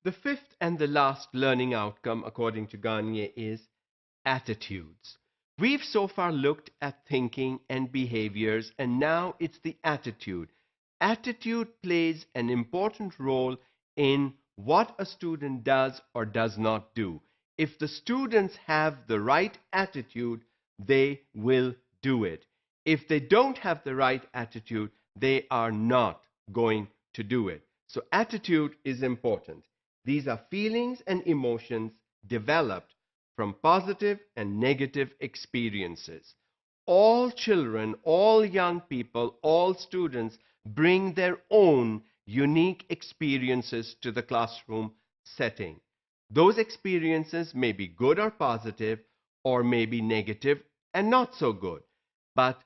The fifth and the last learning outcome, according to Garnier, is attitudes. We've so far looked at thinking and behaviors, and now it's the attitude. Attitude plays an important role in what a student does or does not do. If the students have the right attitude, they will do it. If they don't have the right attitude, they are not going to do it. So attitude is important. These are feelings and emotions developed from positive and negative experiences. All children, all young people, all students bring their own unique experiences to the classroom setting. Those experiences may be good or positive, or may be negative and not so good. But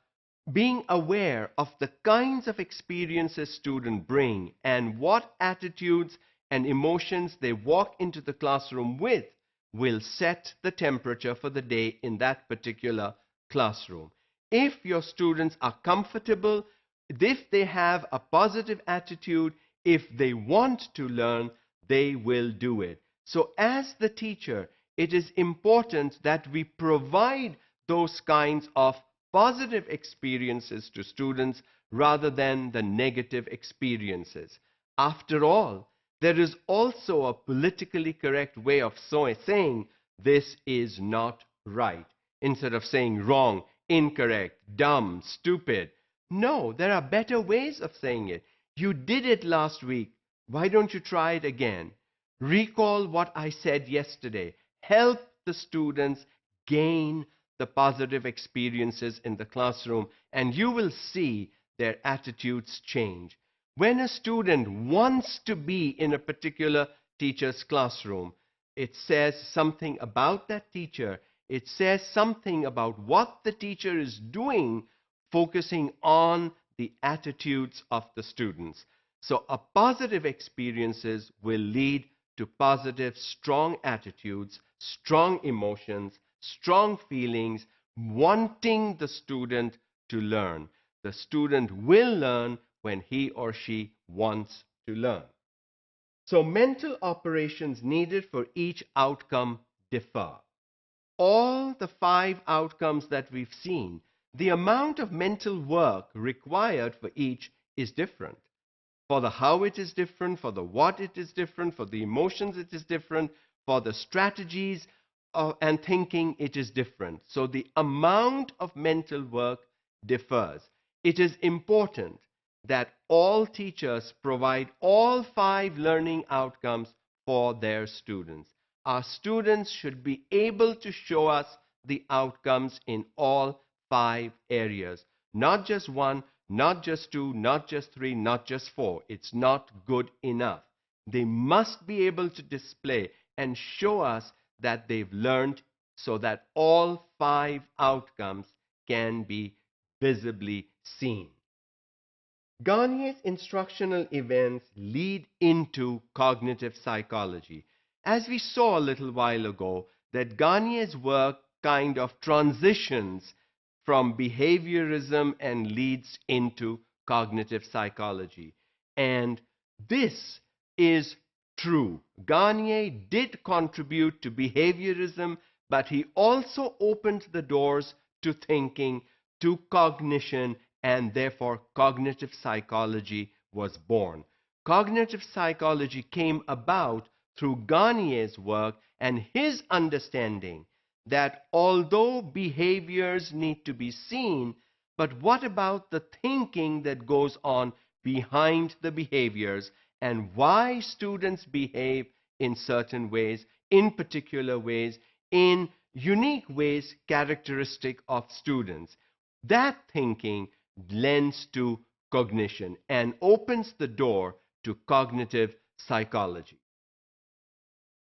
being aware of the kinds of experiences students bring and what attitudes and emotions they walk into the classroom with will set the temperature for the day in that particular classroom. If your students are comfortable, if they have a positive attitude, if they want to learn, they will do it. So as the teacher, it is important that we provide those kinds of positive experiences to students rather than the negative experiences. After all, there is also a politically correct way of saying this is not right, instead of saying wrong, incorrect, dumb, stupid. No, there are better ways of saying it. You did it last week. Why don't you try it again? Recall what I said yesterday. Help the students gain the positive experiences in the classroom, and you will see their attitudes change. When a student wants to be in a particular teacher's classroom, it says something about that teacher. It says something about what the teacher is doing, focusing on the attitudes of the students. So a positive experiences will lead to positive, strong attitudes, strong emotions, strong feelings, wanting the student to learn. The student will learn when he or she wants to learn. So mental operations needed for each outcome differ. All the 5 outcomes that we've seen, the amount of mental work required for each is different. For the how it is different, for the what it is different, for the emotions it is different, for the strategies and thinking it is different. So the amount of mental work differs. It is important that all teachers provide all 5 learning outcomes for their students. Our students should be able to show us the outcomes in all 5 areas, not just 1, not just 2, not just 3, not just 4. It's not good enough. They must be able to display and show us that they've learned so that all 5 outcomes can be visibly seen. Garnier's instructional events lead into cognitive psychology. As we saw a little while ago, that Garnier's work kind of transitions from behaviorism and leads into cognitive psychology. And this is true. Garnier did contribute to behaviorism, but he also opened the doors to thinking, to cognition, and therefore cognitive psychology was born. Cognitive psychology came about through Garnier's work and his understanding that although behaviors need to be seen, but what about the thinking that goes on behind the behaviors and why students behave in certain ways, in particular ways, in unique ways characteristic of students. That thinking lends to cognition and opens the door to cognitive psychology.